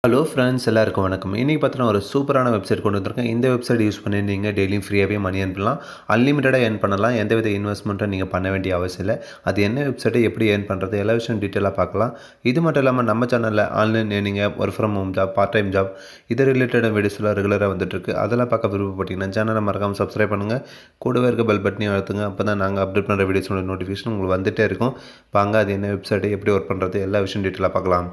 Hello friends, எல்லாருக்கும் வணக்கம். இன்றைக்கி பார்த்தீங்கன்னா ஒரு சூப்பரான வெப்சைட் கொண்டு வந்திருக்கேன். இந்த வெப்சைட் யூஸ் பண்ணி நீங்கள் டெய்லியும் ஃப்ரீயாகவே மணி ஏர்ன் பண்ணலாம். அன்லிமிட்டடாக ஏர்ன் பண்ணலாம். எந்தவித இன்வெஸ்ட்மெண்ட்டும் நீங்கள் பண்ண வேண்டிய அவசியம் இல்லை. அது என்ன வெப்சைட்டை எப்படி ஏர்ன் பண்ணுறது எல்லா விஷயம் டீட்டெயிலாக பார்க்கலாம். இது மட்டும் இல்லாமல் நம்ம சேனலில் online earning, work from home job, part time job, இது ரிலேட்டட் வீடியோஸ்லாம் ரெகுலராக வந்துட்டுருக்கு. அதெல்லாம் பார்க்க விருப்பப்பட்டீங்கன்னா சேனலை மறக்காமல் சப்ஸ்கிரைப் பண்ணுங்கள். கூடவே இருக்க பெல் பட்டனையும் அழுத்துங்க. அப்போ தான் நாங்கள் அப்டேட் பண்ணுற வீடியோஸோட நோட்டிஃபிகேஷன் உங்களுக்கு வந்துகிட்டே இருக்கும். வாங்க, அது என்ன வெப்சைட்டு, எப்படி ஒர்க் பண்ணுறது எல்லா விஷயம் டீட்டெயிலாக பார்க்கலாம்.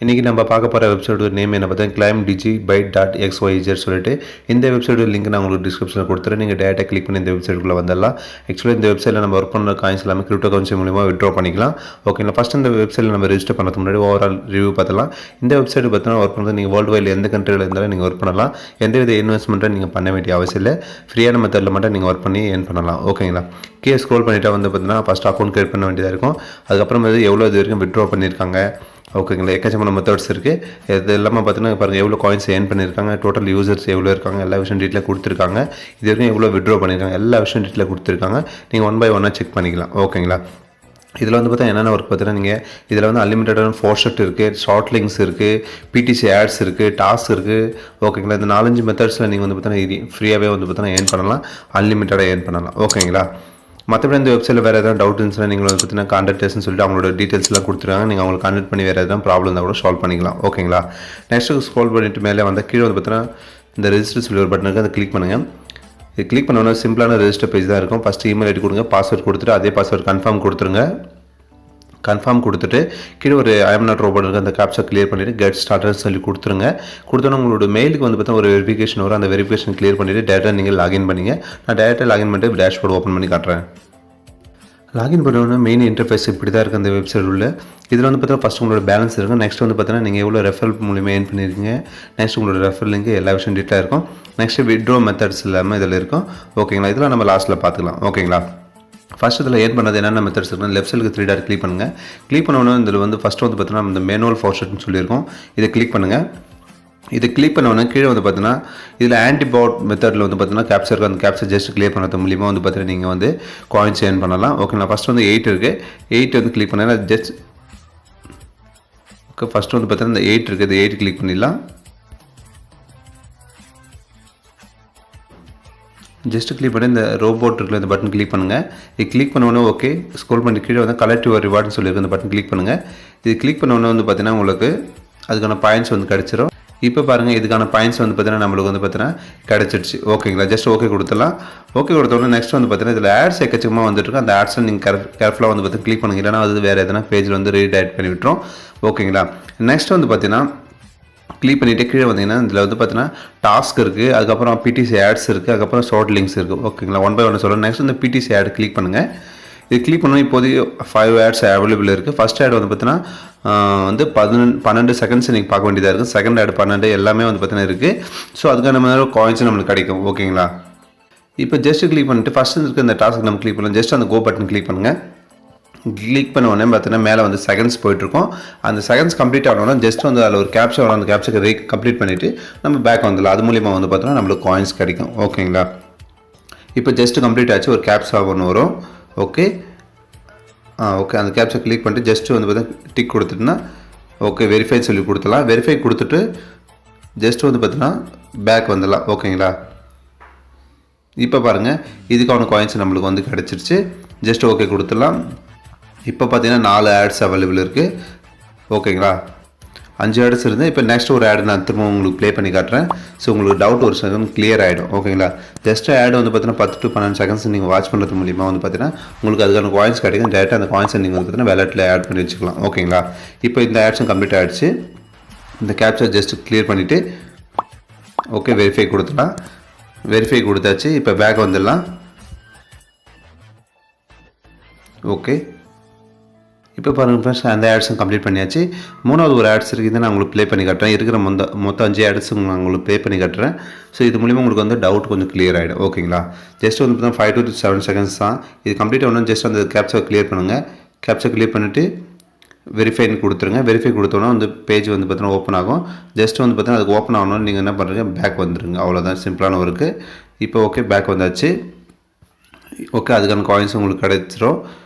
இன்றைக்கி நம்ம பார்க்க போகிற வெப்சைட்டோட நேம் என்ன பார்த்தா climbdigi.byte.xyz சொல்லிட்டு இந்த வெப்சைட்டோட லிங்க் நான் உங்களுக்கு டிஸ்கிரிப்ஷனில் கொடுத்துறேன். நீங்கள் டேரெக்டாக கிளிக் பண்ணி இந்த வெப்சைட்டுக்குள்ளே வந்துடலாம். ஆக்சுவலாக இந்த வெப்சைட்டில் நம்ம ஒர்க் பண்ணுற காயின்ஸ் எல்லாமே கிரிப்டோ கரன்சி மூலிமா விட்ரா பண்ணிக்கலாம். ஓகேங்களா, ஃபஸ்ட் இந்த வெப்சைட்டில் நம்ம ரெஜிஸ்டர் பண்ணுறதுக்கு முன்னாடி ஓவரால் ரிவ்யூ பார்த்தலாம். இந்த வெப்சைட் பார்த்தீங்கன்னா ஒர்க் பண்ணுறது நீங்கள் வேர்ல்டு வைடில் எந்த கண்ட்ரியில் இருந்தாலும் நீங்கள் ஒர்க் பண்ணலாம். எந்தவித இன்வெஸ்ட்மெண்ட்டும் நீங்கள் பண்ண வேண்டிய அவசியம் இல்லை. ஃப்ரீயான மெத்தடில் மட்டும் நீங்கள் ஒர்க் பண்ணி ஏர்ன் பண்ணலாம். ஓகேங்களா, ஸ்க்ரோல் பண்ணிவிட்டு வந்து பார்த்தீங்கன்னா ஃபஸ்ட் அக்கௌண்ட் கிரியேட் பண்ண வேண்டியதாக இருக்கும். அதுக்கப்புறம் எவ்வளோ இது வரைக்கும் விட்ரா பண்ணியிருக்காங்க. ஓகேங்களா, எக்கச்சக்கமான மெத்தட்ஸ் இருக்குது. இது எல்லாமே பார்த்தீங்கன்னா பாருங்கள் எவ்வளோ காயின்ஸ் ஏர்ன் பண்ணியிருக்காங்க, டோட்டல் யூசர்ஸ் எவ்வளோ இருக்காங்க, எல்லா விஷயம் டீட்டெயிலாக கொடுத்துருக்காங்க. இது வரைக்கும் எவ்வளோ விட்ரா பண்ணியிருக்காங்க, எல்லா விஷயம் டீட்டெயிலாக கொடுத்துருக்காங்க. நீங்கள் ஒன் பை ஒன்னாக செக் பண்ணிக்கலாம். ஓகேங்களா, இதில் வந்து பார்த்தா என்னென்ன ஒர்க் பார்த்தீங்கன்னா நீங்கள் இதில் வந்து அன்லிமிட்டடான ஃபோர்ஷட் இருக்குது, ஷார்ட் லிங்க்ஸ் இருக்குது, பிடிசி ஆட்ஸ் இருக்குது, டாஸ்க் இருக்குது. ஓகேங்களா, இந்த 4-5 மெத்தட்ஸில் நீங்கள் வந்து பார்த்தீங்கன்னா ஃப்ரீயாகவே வந்து பார்த்தீங்கன்னா ஏர்ன் பண்ணலாம், அன்லிமிட்டடாக ஏர்ன் பண்ணலாம். ஓகேங்களா, மற்றபடி இந்த வெப்சைட்டில் வேறு எதாவது டவுட் இருந்துச்சுன்னா நீங்கள் வந்து பார்த்தீங்கன்னா கான்டாக்டர்ஸ்னு சொல்லிட்டு அவங்களோட டீட்டெயில்ஸ்லாம் கொடுத்துருக்காங்க. நீங்கள் அவங்களை கான்டாக்ட் பண்ணி வேறு எதாவது ப்ராப்ளம் இருந்தால் கூட சால்வ் பண்ணிக்கலாம். ஓகேங்களா, நெக்ஸ்ட்டு ஸ்க்ரோல் பண்ணிட்டு மேலே வந்து கீழே வந்து பார்த்தீங்கன்னா இந்த ரெஜிஸ்டர் சொல்லி ஒரு பட்டன் இருக்குது, அதை கிளிக் பண்ணுங்கள். இது கிளிக் பண்ணோன்னா சிம்பிளான ரெஜிஸ்டர் பேஜ் தான் இருக்கும். ஃபஸ்ட்டு இமெயில் ஐடி கொடுங்க, பாஸ்வேர்ட் கொடுத்துட்டு அதே பாஸ்வேர்ட் கன்ஃபார்ம் கொடுத்துருங்க. கன்ஃபார்ம் கொடுத்துட்டு கீழே ஒரு ஐஎம் நாட் ரோபோட் இருக்குது, அந்த கேப்ச்சா கிளியர் பண்ணிவிட்டு கெட் ஸ்டார்டர்ஸ் சொல்லி கொடுத்துருங்க. கொடுத்தோன்னா உங்களோட மெயிலுக்கு வந்து பார்த்தா ஒரு வெரிஃபிகேஷன் வரும். அந்த வெரிஃபிகேஷன் கிளியர் பண்ணிவிட்டு டேரெக்டாக நீங்கள் லாகின் பண்ணிங்க. நான் டேரெக்டாக லாகின் பண்ணிட்டு டேஷ்போர்ட் ஓப்பன் பண்ணி காட்டுறேன். லாகின் பண்ணோன்னா மெயின் இன்டர்ஃபேஸ் இப்படி தான் இருக்குது அந்த வெப்சைட் உள்ள. இதில் வந்து பார்த்தீங்கன்னா ஃபஸ்ட் உங்களோட பேலன்ஸ் இருக்கும். நெக்ஸ்ட் வந்து பார்த்தீங்கன்னா நீங்கள் எவ்வளோ ரெஃபரல் மூலியமாக ஏர்ன் பண்ணியிருக்கீங்க, நெக்ஸ்ட் உங்களோட ரெஃபரல் லிங்க் எல்லா விஷயம் டீட்டெயிலாக இருக்கும். நெக்ஸ்ட் விட்ரோ மெத்தட்ஸ் எல்லாமே இதில் இருக்கும். ஓகேங்களா, இதெல்லாம் நம்ம லாஸ்ட்டில் பார்த்துக்கலாம். ஓகேங்களா, ஃபஸ்ட் இதில் ஏர்ன் பண்ணது என்னென்ன மெத்தட்ஸ் இருக்குன்னா லெஃப்ட் சைடுக்கு 3 டாட் கிளிக் பண்ணுங்கள். கிளிக் பண்ணோன்னா இதில் வந்து ஃபஸ்ட்டு வந்து பார்த்தீங்கன்னா இந்த மேனுவல் ஃபோர்ஷட்னு சொல்லியிருக்கோம், இதை கிளிக் பண்ணுங்கள். இது கிளிக் பண்ணோன்னா கீழே வந்து பார்த்தீங்கன்னா இதில் ஆன்டிபாட் மெத்தடில் வந்து பார்த்தீங்கன்னா கேப்ச்சா இருக்குது. அந்த கேப்ச்சா ஜஸ்ட் கிளியர் பண்ணுறது மூலிமா வந்து பார்த்தீங்கன்னா நீங்கள் வந்து காயின்ஸ் ஏர்ன் பண்ணலாம். ஓகேங்களா, ஃபஸ்ட் வந்து 8 இருக்குது, 8 வந்து கிளிக் பண்ணேன்னா ஜஸ்ட் ஓகே. ஃபஸ்ட்டு வந்து பார்த்தீங்கன்னா இந்த 8 இருக்குது, இது 8 கிளிக் பண்ணிடலாம். ஜஸ்ட் கிளிக் பண்ணி இந்த ரோபோட் இருக்குல்ல, இந்த பட்டன் கிளிக் பண்ணுங்கள். இது கிளிக் பண்ணோன்னே ஓகே ஸ்க்ரோல் பண்ணி கீழே வந்து கலெக்ட் யுவர் ரிவார்டுன்னு சொல்லியிருக்கு, அந்த பட்டன் கிளிக் பண்ணுங்கள். இது கிளிக் பண்ணோன்னே வந்து பார்த்தீங்கன்னா உங்களுக்கு அதுக்கான பாயிண்ட்ஸ் வந்து கிடச்சிரும். இப்போ பாருங்கள் இதுக்கான பாயிண்ட்ஸ் வந்து பார்த்தீங்கன்னா நம்மளுக்கு வந்து பார்த்தீங்கன்னா கிடச்சிடுச்சு. ஓகேங்களா, ஜஸ்ட் ஓகே கொடுத்துடலாம். ஓகே கொடுத்தோன்னா நெக்ஸ்ட் வந்து பார்த்தீங்கன்னா இதில் ஆட்ஸ் எக்கச்சக்கமாக வந்துட்டுருக்கு. அந்த ஆட்ஸை நீங்கள் கேர்ஃபுல்லாக வந்து பார்த்தீங்கன்னா கிளிக் பண்ணுங்க, இல்லைனா அது வேறு எதனா பேஜில் வந்து ரீடைரக்ட் பண்ணி விட்டுரும். ஓகேங்களா, நெக்ஸ்ட் வந்து பார்த்தீங்கன்னா கிளிக் பண்ணிவிட்டு கீழே வந்தீங்கன்னா இதில் வந்து பார்த்தீங்கன்னா டாஸ்க் இருக்குது, அதுக்கப்புறம் பிடிசி ஆட்ஸ் இருக்குது, அதுக்கப்புறம் ஷார்ட் லிங்க்ஸ் இருக்குது. ஓகேங்களா, ஒன் பை ஒன் சொல்கிறேன். நெக்ஸ்ட் இந்த பிடிசி ஆட் கிளிக் பண்ணுங்கள். இது கிளிக் பண்ணால் இப்போதைக்கு 5 ஆட்ஸ் அவைலபிள் இருக்குது. ஃபஸ்ட் ஆட் வந்து பார்த்தீங்கன்னா வந்து 12 செகண்ட்ஸ் நீங்கள் பார்க்க வேண்டியதாக இருக்குது. செகண்ட் ஆட் 12 எல்லாமே வந்து பார்த்தீங்கன்னா இருக்குது. ஸோ அதுக்கான மாதிரி காயின்ஸ் நம்மளுக்கு கிடைக்கும். ஓகேங்களா, இப்போ ஜஸ்ட் கிளிக் பண்ணிட்டு ஃபஸ்ட்டு இருக்க இந்த டாஸ்க் நம்ம கிளிக் பண்ணலாம். ஜஸ்ட் அந்த கோ பட்டன் கிளிக் பண்ணுங்கள். கிளிக் பண்ண உடனே பார்த்தீங்கன்னா மேலே வந்து செகண்ட்ஸ் போயிட்டுருக்கோம். அந்த செகண்ட்ஸ் கம்ப்ளீட் ஆகணும்னா ஜஸ்ட் வந்து அதில் ஒரு கேப்ச்சா வரும். அந்த கேப்ச்சாக்கு கம்ப்ளீட் பண்ணிவிட்டு நம்ம பேக் வந்துடலாம். அது மூலிமா வந்து பார்த்தோன்னா நம்மளுக்கு காயின்ஸ் கிடைக்கும். ஓகேங்களா, இப்போ ஜஸ்ட் கம்ப்ளீட் ஆச்சு. ஒரு கேப்ச்சா ஒன்று வரும். ஓகே ஓகே, அந்த கேப்ச்சா கிளிக் பண்ணிட்டு ஜஸ்ட் வந்து பார்த்தீங்கன்னா டிக் கொடுத்துட்டுனா ஓகே வெரிஃபை சொல்லி கொடுத்துடலாம். வெரிஃபை கொடுத்துட்டு ஜஸ்ட் வந்து பார்த்தீங்கன்னா பேக் வந்துடலாம். ஓகேங்களா, இப்போ பாருங்கள் இதுக்கான காயின்ஸ் நம்மளுக்கு வந்து கிடச்சிருச்சு. ஜஸ்ட் ஓகே கொடுத்துடலாம். இப்போ பார்த்தீங்கன்னா 4 ஆட்ஸ் அவைலபிள் இருக்குது. ஓகேங்களா, 5 ஆட்ஸ் இருந்து இப்போ நெக்ஸ்ட் ஒரு ஆடு நான் திரும்ப உங்களுக்கு ப்ளே பண்ணி காட்டுறேன். ஸோ உங்களுக்கு டவுட் ஒரு செகண்ட் கிளியர் ஆகிடும். ஓகேங்களா, ஜஸ்ட் ஆடு வந்து பார்த்தீங்கன்னா 10 to 12 செகண்ட்ஸ் நீங்கள் வாட்ச் பண்ணுறது மூலிமா வந்து பார்த்தீங்கன்னா உங்களுக்கு அதுக்கான காயின்ஸ் கிடைக்கும். டேரெக்டாக அந்த காயின்ஸை நீங்கள் வந்து பார்த்தீங்கன்னா வேலெட்டில் ஆட் பண்ணி வச்சுக்கலாம். ஓகேங்களா, இப்போ இந்த ஆட்ஸும் கம்ப்ளீட் ஆகிடுச்சு. இந்த கேப்ச்சா ஜஸ்ட் கிளியர் பண்ணிவிட்டு ஓகே வெரிஃபை கொடுத்துடலாம். வெரிஃபை கொடுத்தாச்சு. இப்போ பேக் வந்துடலாம். ஓகே, இப்போ பாருங்கள் ஃப்ரெண்ட்ஸ், அந்த ஆட்ஸும் கம்ப்ளீட் பண்ணியாச்சு. மூணாவது ஒரு ஆட்ஸ் இருக்குது, இதை நான் உங்களுக்கு ப்ளே பண்ணி காட்டுறேன். இருக்கிற மொத்தம் 5 ஆட்ஸும் நான் உங்களுக்கு ப்ளே பண்ணி காட்டுறேன். ஸோ இது மூலிமா உங்களுக்கு வந்து டவுட் கொஞ்சம் கிளியர் ஆகிடும். ஓகேங்களா, ஜஸ்ட் வந்து பார்த்தீங்கன்னா 5 to 7 செகண்ட்ஸ் தான். இது கம்ப்ளீட் ஆகணும். ஜஸ்ட் அந்த கேப்ச்சா கிளியர் பண்ணுங்கள். கேப்ச்சா கிளியர் பண்ணிவிட்டு வெரிஃபைன்னு கொடுத்துருங்க. வெரிஃபை கொடுத்தோன்னா அந்த பேஜ் வந்து பார்த்தீங்கன்னா ஓப்பன் ஆகும். ஜஸ்ட் வந்து பார்த்தீங்கன்னா அதுக்கு ஓப்பன் ஆகணும்னு நீங்கள் என்ன பண்ணுறீங்க, பேக் வந்துடுங்க. அவ்வளோதான், சிம்பிளான ஒர்க்கு. இப்போ ஓகே பேக் வந்தாச்சு. ஓகே, அதுக்கான காயின்ஸ் உங்களுக்கு கிடைச்சிரும்.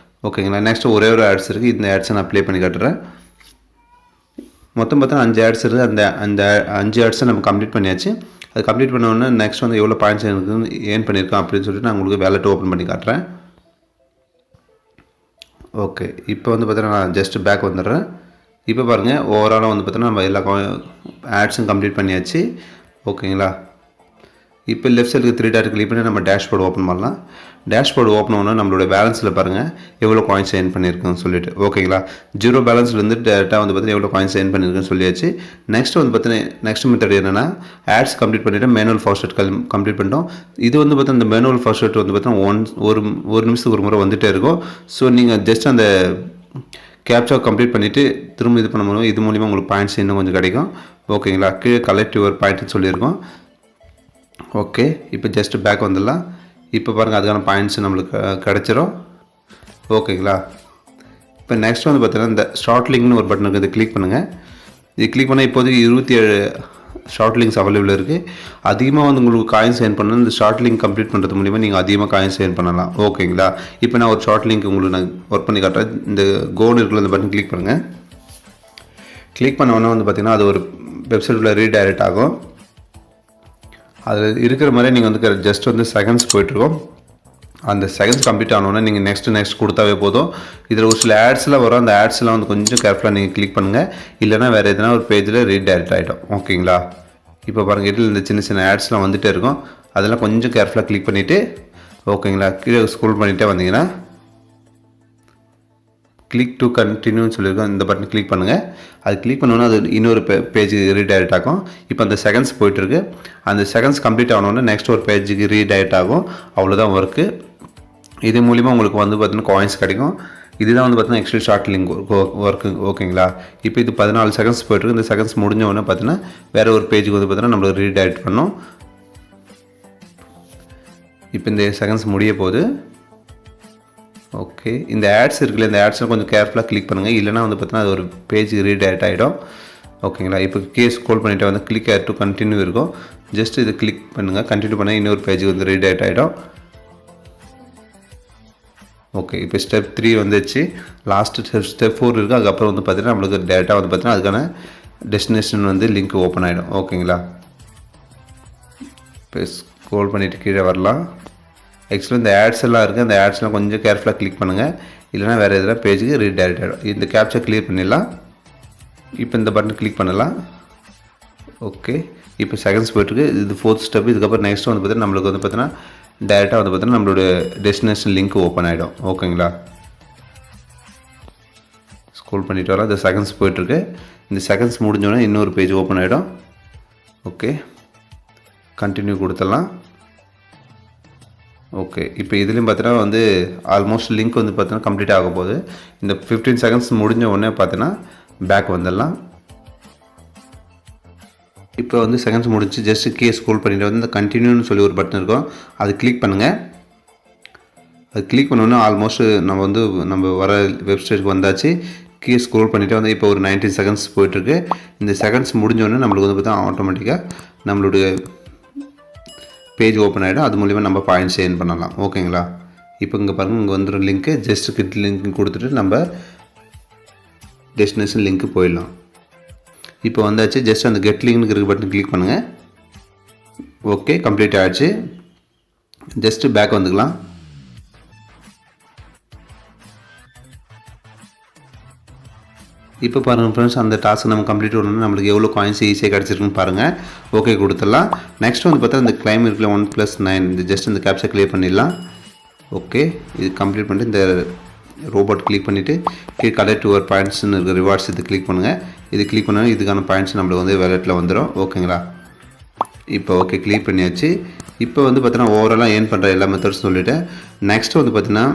ஓகேங்களா. நெக்ஸ்ட்டு ஒரே ஒரு ஆட்ஸ் இருக்குது. இந்த ஆட்ஸை நான் ப்ளே பண்ணி காட்டுறேன். மொத்தம் பார்த்தா 5 ஆட்ஸ் இருக்குது. அந்த அந்த 5 ஆட்ஸை நம்ம கம்ப்ளீட் பண்ணியாச்சு. அது கம்ப்ளீட் பண்ண உடனே நெக்ஸ்ட் வந்து எவ்வளோ பாயிண்ட்ஸ் எனக்கு ஏர்ன் பண்ணியிருக்கோம் அப்படின்னு சொல்லிட்டு நான் உங்களுக்கு வேலெட் ஓப்பன் பண்ணி காட்டுறேன். ஓகே, இப்போ வந்து பார்த்தீங்கன்னா நான் ஜஸ்ட் பேக் வந்துடுறேன். இப்போ பாருங்கள், ஓவராலாக வந்து பார்த்தீங்கன்னா நம்ம எல்லா ஆட்ஸும் கம்ப்ளீட் பண்ணியாச்சு. ஓகேங்களா. இப்போ லெஃப்ட் சைடுக்கு 3 டாட் கிளிக் பண்ணி நம்ம டேஷ்போர்டு ஓப்பன் பண்ணலாம். டேஷ்போர்டு ஓப்பன் பண்ணால் நம்மளோட பேலன்ஸில் பாருங்கள் எவ்வளோ காயின்ஸ் ஏர்ன் பண்ணியிருக்குன்னு சொல்லிட்டு. ஓகேங்களா. 0 பேலன்ஸ்லேருந்து டேரெக்டாக வந்து பார்த்தீங்கன்னா எவ்வளோ காயின்ஸ் ஏர்ன் பண்ணியிருக்குன்னு சொல்லியாச்சு. நெக்ஸ்ட் வந்து பார்த்தீங்கன்னா நெக்ஸ்ட் மெத்தட் என்னென்னா, ஆட்ஸ் கம்ப்ளீட் பண்ணிவிட்டு மேனுவல் ஃபாஸ்வேர்ட் கம்ப்ளீட் பண்ணிட்டோம். இது வந்து பார்த்தீங்கன்னா இந்த மேனுவல் ஃபாஸ்வேர்ட் வந்து பார்த்தீங்கன்னா ஒரு நிமிஷத்துக்கு ஒரு முறை வந்துகிட்டே இருக்கும். ஸோ நீங்கள் ஜஸ்ட் அந்த கேப்ச்சா கம்ப்ளீட் பண்ணிவிட்டு திரும்ப இது பண்ண முடியும். இது மூலிமா உங்களுக்கு பாயிண்ட்ஸ் இன்னும் கொஞ்சம் கிடைக்கும். ஓகேங்களா. கீழே கலெக்ட் யுவர் பாயிண்ட்னு சொல்லியிருக்கோம். ஓகே, இப்போ ஜஸ்ட் பேக் வந்துடலாம். இப்போ பாருங்கள் அதுக்கான பாயிண்ட்ஸ் நம்மளுக்கு கிடச்சிரும். ஓகேங்களா. இப்போ நெக்ஸ்ட் வந்து பார்த்தீங்கன்னா இந்த ஷார்ட் லிங்க்னு ஒரு பட்டன் இருக்குது. இதை கிளிக் பண்ணுங்கள். இது கிளிக் பண்ணால் இப்போதைக்கு 27 ஷார்ட் லிங்க்ஸ் அவைலபிள் இருக்குது. அதிகமாக வந்து உங்களுக்கு காயின்ஸ் ஏர்ன் பண்ணணும். இந்த ஷார்ட் லிங்க் கம்ப்ளீட் பண்ணுறது மூலிமா நீங்கள் அதிகமாக காயின்ஸ் ஏர்ன் பண்ணலாம். ஓகேங்களா. இப்போ நான் ஒரு ஷார்ட் லிங்க் உங்களுக்கு நான் ஒர்க் பண்ணி காட்டுறேன். இந்த கோல் இருக்கிற அந்த பட்டன் கிளிக் பண்ணுங்கள். கிளிக் பண்ண உடனே வந்து பார்த்திங்கன்னா அது ஒரு வெப்சைட்டில் ரீடைரக்ட் ஆகும். அதில் இருக்கிற மாதிரி நீங்கள் வந்து ஜஸ்ட் வந்து செகண்ட்ஸ் போய்ட்டுருக்கோம். அந்த செகண்ட்ஸ் கம்ப்ளீட் ஆனோன்னா நீங்கள் நெக்ஸ்ட் கொடுத்தாவே போதும். இதில் ஒரு சில ஆட்ஸ்லாம் வரும். அந்த ஆட்ஸ்லாம் வந்து கொஞ்சம் கேர்ஃபுல்லாக நீங்கள் கிளிக் பண்ணுங்கள். இல்லைனா வேறு எதுனா ஒரு பேஜில் ரீடைரக்ட் ஆகிடும். ஓகேங்களா. இப்போ பாருங்கள், இதில் இந்த சின்ன சின்ன ஆட்ஸ்லாம் வந்துகிட்டே இருக்கும். அதெல்லாம் கொஞ்சம் கேர்ஃபுல்லாக கிளிக் பண்ணிவிட்டு ஓகேங்களா கீழே ஸ்க்ரோல் பண்ணிகிட்டே வந்தீங்கன்னா கிளிக் டு கண்டினியூன்னு சொல்லியிருக்கோம். இந்த பட்டன் கிளிக் பண்ணுங்கள். அது கிளிக் பண்ணோன்னா அது இன்னொரு பேஜுக்கு ரீடைரக்ட் ஆகும். இப்போ அந்த செகண்ட்ஸ் போய்ட்டுருக்கு. அந்த செகண்ட்ஸ் கம்ப்ளீட் ஆகணுன்னா நெக்ஸ்ட் ஒரு பேஜுக்கு ரீடைரக்ட் ஆகும். அவ்வளோதான் ஒர்க்கு. இது மூலிமா உங்களுக்கு வந்து பார்த்தீங்கன்னா காயின்ஸ் கிடைக்கும். இதுதான் வந்து பார்த்தீங்கன்னா ஆக்சுவலி ஷார்ட் லிங்க் ஒர்க்கு. ஓகேங்களா. இப்போ இது 14 செகண்ட்ஸ் போய்ட்டுருக்கு. இந்த செகண்ட்ஸ் முடிஞ்ச உடனே பார்த்தீங்கன்னா வேறு ஒரு பேஜுக்கு வந்து பார்த்தீங்கன்னா நம்மளுக்கு ரீடைரக்ட் பண்ணணும். இப்போ இந்த செகண்ட்ஸ் முடிய போகுது. ஓகே, இந்த ஆட்ஸ் இருக்குல்ல, இந்த ஆட்ஸில் கொஞ்சம் கேர்ஃபுல்லாக கிளிக் பண்ணுங்கள். இல்லைனா வந்து பார்த்தீங்கன்னா அது ஒரு பேஜுக்கு ரீடைரக்ட் ஆகிடும். ஓகேங்களா. இப்போ ஸ்க்ரோல் பண்ணிவிட்டு வந்து கிளிக் டு கண்டினியூ இருக்கும். ஜஸ்ட் இது கிளிக் பண்ணுங்கள். கண்டினியூ பண்ணால் இன்னொரு பேஜுக்கு வந்து ரீடைரக்ட் ஆகிடும். ஓகே, இப்போ ஸ்டெப் 3 வந்துச்சு. லாஸ்ட்டு ஸ்டெப் 4 இருக்குது. அதுக்கப்புறம் வந்து பார்த்தீங்கன்னா நம்மளுக்கு டேரெக்டாக வந்து பார்த்தீங்கன்னா அதுக்கான டெஸ்டினேஷன் வந்து லிங்க் ஓப்பன் ஆகிடும். ஓகேங்களா. இப்போ ஸ்க்ரோல் பண்ணிவிட்டு கீழே வரலாம். ஆக்சுவலாக இந்த ஆட்ஸ் எல்லாம் இருக்குது. அந்த ஆட்ஸ்லாம் கொஞ்சம் கேர்ஃபுல்லாக கிளிக் பண்ணுங்கள். இல்லைனா வேறு எதுனா பேஜுக்கு ரீடைரக்ட் ஆகிடும். இந்த கேப்ச்சா கிளியர் பண்ணிடலாம். இப்போ இந்த பட்டன் கிளிக் பண்ணலாம். ஓகே, இப்போ செகண்ட்ஸ் போய்ட்டுருக்கு. இது 4th ஸ்டெப். இதுக்கப்புறம் நெக்ஸ்ட் வந்து பார்த்தீங்கன்னா நம்மளுக்கு வந்து பார்த்தீங்கன்னா டேரெக்டாக வந்து பார்த்தீங்கன்னா நம்மளோட டெஸ்டினேஷன் லிங்க் ஓப்பன் ஆகிடும். ஓகேங்களா. ஸ்க்ரோல் பண்ணிவிட்டு வரலாம். இந்த செகண்ட்ஸ் போய்ட்டுருக்கு. இந்த செகண்ட்ஸ் முடிஞ்சோடனே இன்னொரு பேஜ் ஓப்பன் ஆகிடும். ஓகே, கண்டினியூ கொடுத்துடலாம். ஓகே, இப்போ இதுலேயும் பார்த்தீங்கன்னா வந்து ஆல்மோஸ்ட் லிங்க் வந்து பார்த்தீங்கன்னா கம்ப்ளீட் ஆக போகுது. இந்த 15 செகண்ட்ஸ் முடிஞ்ச உடனே பார்த்தீங்கன்னா பேக் வந்துடலாம். இப்போ வந்து செகண்ட்ஸ் முடிஞ்சு ஜஸ்ட் ஸ்க்ரோல் பண்ணிட்டு வந்து இந்த கண்டினியூன்னு சொல்லி ஒரு பட்டன் இருக்கும். அது கிளிக் பண்ணுங்கள். அது கிளிக் பண்ணோன்னா ஆல்மோஸ்ட் நம்ம வர வெப்சைட்டுக்கு வந்தாச்சு. ஸ்க்ரோல் பண்ணிவிட்டு வந்து இப்போ ஒரு 19 செகண்ட்ஸ் போயிட்டுருக்கு. இந்த செகண்ட்ஸ் முடிஞ்சோடனே நம்மளுக்கு வந்து பார்த்தா ஆட்டோமேட்டிக்காக நம்மளுடைய பேஜ் ஓப்பன் ஆகிடும். அது மூலிமா நம்ம பாயிண்ட்ஸ் ஏர்ன் பண்ணலாம். ஓகேங்களா. இப்போ இங்கே பாருங்கள், இங்கே வந்துடும் லிங்க்கு. ஜஸ்ட் கிட் லிங்க் கொடுத்துட்டு நம்ம டெஸ்டினேஷன் லிங்க்கு போயிடலாம். இப்போ வந்தாச்சு. ஜஸ்ட் அந்த கெட் லிங்க்னு இருக்க பட்டன் கிளிக் பண்ணுங்கள். ஓகே, கம்ப்ளீட் ஆகிடுச்சு. ஜஸ்ட்டு பேக் வந்துக்கலாம். இப்போ பாருங்கள் ஃப்ரெண்ட்ஸ், அந்த டாஸ்க் நம்ம கம்ப்ளீட் பண்ணணும். நம்மளுக்கு எவ்வளோ காயின்ஸ் ஈஸியாக கிடச்சிருக்குன்னு பாருங்கள். ஓகே கொடுத்துடலாம். நெக்ஸ்ட் வந்து பார்த்தா இந்த கிளைம் இருக்குல்ல 1+9 இந்த ஜஸ்ட் இந்த கேப்ச்சா கிளியர் பண்ணிடலாம். ஓகே, இது கம்ப்ளீட் பண்ணிட்டு இந்த ரோபோட் கிளிக் பண்ணிவிட்டு கலெக்ட் யுவர் பாயிண்ட்ஸ்னு இருக்க ரிவார்ட்ஸ் இது கிளிக் பண்ணுங்கள். இது கிளிக் பண்ணால் இதுக்கான பாயிண்ட்ஸ் நம்மளுக்கு வந்து வேலெட்டில் வந்துடும். ஓகேங்களா. இப்போ ஓகே கிளிக் பண்ணியாச்சு. இப்போ வந்து பார்த்தீங்கன்னா ஓவராலாக ஏர்ன் பண்ணுற எல்லா மெத்தட்ஸ் சொல்லிவிட்டேன். நெக்ஸ்ட்டு வந்து பார்த்தீங்கன்னா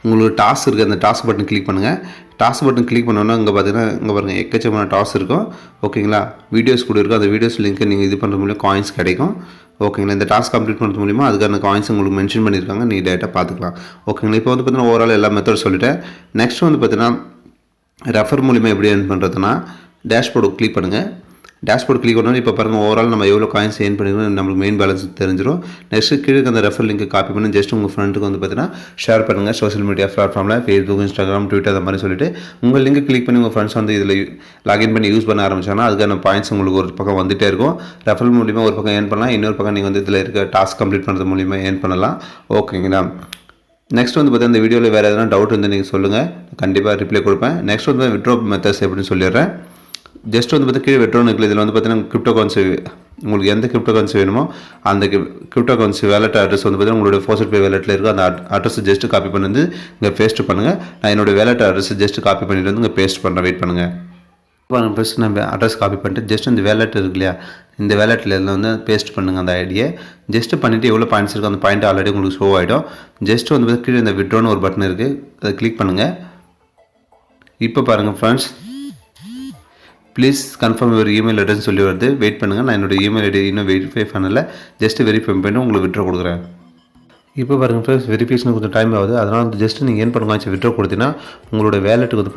உங்களுக்கு டாஸ்க் இருக்குது. அந்த டாஸ்க் பட்டன் கிளிக் பண்ணுங்கள். டாஸ்க் பட்டன் கிளிக் பண்ணோன்னா இங்கே பார்த்தீங்கன்னா இங்கே பாருங்கள் எக்கச்சக்கமான டாஸ்க் இருக்கும். ஓகேங்களா. வீடியோஸ் கூட இருக்கும். அந்த வீடியோஸ் லிங்க்கை நீங்கள் இது பண்ணுறது மூலியம் காயின்ஸ் கிடைக்கும். ஓகேங்களா. இந்த டாஸ்க் கம்ப்ளீட் பண்ணுறது மூலிமா அதுக்கான காயின்ஸ் உங்களுக்கு மென்ஷன் பண்ணியிருக்காங்க. நீங்கள் டேரெக்டாக பார்த்துக்கலாம். ஓகேங்களா. இப்போ வந்து பார்த்தீங்கன்னா ஓவரால் எல்லா மெத்தட் சொல்லிட்டேன். நெக்ஸ்ட் வந்து பார்த்தீங்கன்னா ரெஃபர் மூலிமா எப்படி ஏர்ன் பண்ணுறதுனா டேஷ்போர்டு கிளிக் பண்ணுங்கள். டேஷ்போர்ட் கிளிக் பண்ணணும். இப்போ பாருங்கள் ஓவரால் நம்ம எவ்வளோ காயின்ஸ் ஏர்ன் பண்ணிக்கணும் நம்மளுக்கு மெயின் பேலன்ஸ் தெரிஞ்சிடும். நெக்ஸ்ட்டு கீழே அந்த ரெஃபர் லிங்க் காப்பி பண்ணி ஜஸ்ட் உங்கள் ஃப்ரெண்டுக்கு வந்து பார்த்தீங்கன்னா ஷேர் பண்ணுங்கள் சோஷியல் மீடியா பிளாட்ஃபார்மில் ஃபேஸ்புக், இன்ஸ்டாகிராம், ட்விட்டர் அந்த மாதிரி சொல்லிட்டு உங்கள் லிங்க் கிளிக் பண்ணி உங்கள் ஃப்ரெண்ட்ஸ் வந்து இதில் லாகின் பண்ணி யூஸ் பண்ண ஆரம்பிச்சாங்கன்னா அதுக்கான பாயிண்ட்ஸ் உங்களுக்கு ஒரு பக்கம் வந்துகிட்டே இருக்கும். ரெஃபர் மூலிமா ஒரு பக்கம் ஏர்ன் பண்ணலாம், இன்னொரு பக்கம் நீங்கள் வந்து இதில் இருக்க டாஸ்க் கம்ப்ளீட் பண்ணுறது மூலிமா ஏர்ன் பண்ணலாம். ஓகேங்களா? நெக்ஸ்ட் வந்து பார்த்தீங்கன்னா இந்த வீடியோவில் வேறு எதனா டவுட் வந்து நீங்கள் சொல்லுங்கள், கண்டிப்பாக ரிப்ளை கொடுப்பேன். நெக்ஸ்ட் வந்து விட்ரோ மெத்தட்ஸ் எப்படின்னு சொல்லிடுறேன். ஜஸ்ட் வந்து பார்த்தீங்கன்னா கீழே விட்ரோன்னு இருக்குது. இதில் வந்து பார்த்தீங்கன்னா கிரிப்டோ கரன்சி உங்களுக்கு எந்த கிரிப்டோ கரன்சி வேணுமோ அந்த கிரிப்டோ கரன்சி வேலட் அட்ரஸ் வந்து பார்த்தீங்கன்னா உங்களுடைய ஃபோர்சட் பே வேலட்டில் இருக்குது. அந்த அட்ரஸ் ஜஸ்ட் காப்பி பண்ணி வந்து இங்கே பேஸ்ட் பண்ணுங்கள். நான் என்னோடய வேலட் அட்ரஸ் ஜஸ்ட் காப்பி பண்ணிட்டு வந்து இங்கே பேஸ்ட் பண்ணுறேன். வெயிட் பண்ணுங்கள். ஃபஸ்ட் நம்ம அட்ரஸ் காப்பி பண்ணிட்டு ஜஸ்ட் இந்த வேலட் இருக்கு இல்லையா, இந்த வேலட்டில் இதில் வந்து பேஸ்ட் பண்ணுங்கள் அந்த ஐடியை. ஜஸ்ட் பண்ணிவிட்டு எவ்வளோ பாயிண்ட்ஸ் இருக்கோ அந்த பாயிண்ட் ஆல்ரெடி உங்களுக்கு ஷோ ஆகிடும். ஜஸ்ட் வந்து கீழே இந்த விட்ரோன்னு ஒரு பட்டன் இருக்குது, அதை கிளிக் பண்ணுங்கள். இப்போ பாருங்கள் friends, please confirm your email address சொல்லி வருது. வெயிட் பண்ணுங்கள், நான் என்னோடய இமெயில் ஐடி இன்னும் வெரிஃபை பண்ணலை. ஜஸ்ட் வெரிஃபை பண்ணி உங்களுக்கு விட்ரோ கொடுக்குறேன். இப்போ பாருங்கள் ஃப்ரெண்ட்ஸ், வெரிஃபிகேஷன் கொஞ்சம் டைம் ஆகுது. அதனால் வந்து ஜஸ்ட் நீங்கள் ஏன் பண்ணுங்க விட்ரோ கொடுத்தீங்கன்னா உங்களோட வேலெட்டுக்கு வந்து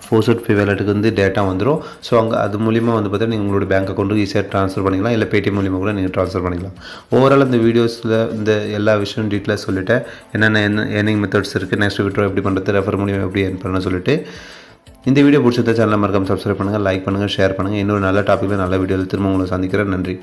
ஃபோர்சட் பே வேலெட்டுக்கு வந்து டேட்டா வந்துடும். ஸோ அங்கே அது மூலிமா வந்து பார்த்தீங்கன்னா நீங்கள் உங்களோட பேங்க் அக்கௌண்ட்டுக்கு ஈஸியாக ட்ரான்ஸ்ஃபர் பண்ணிக்கலாம், இல்லை பேடிஎம் மூலிமா கூட நீங்கள் ட்ரான்ஸ்ஃபர் பண்ணிக்கலாம். ஓவரால் இந்த வீடியோஸில் இந்த எல்லா விஷயம் டீட்டெயிலாக சொல்லிவிட்டேன். என்னென்ன ஏர்னிங் மெத்தட்ஸ் இருக்குது, நெக்ஸ்ட் விட்ரோ எப்படி பண்ணுறது, ரெஃபர் மூலிமா எப்படி ஏர்ன் பண்ணணும்னு சொல்லிட்டு. இந்த வீடியோ பிடிச்சத சேனலை மறக்காம சப்ஸ்கிரைப் பண்ணுங்கள், லைக் பண்ணுங்கள், ஷேர் பண்ணுங்கள். இன்னொரு நல்ல டாப்பிக்கில் நல்ல வீடியோவில் திரும்ப உங்களை சந்திக்கிறேன். நன்றி.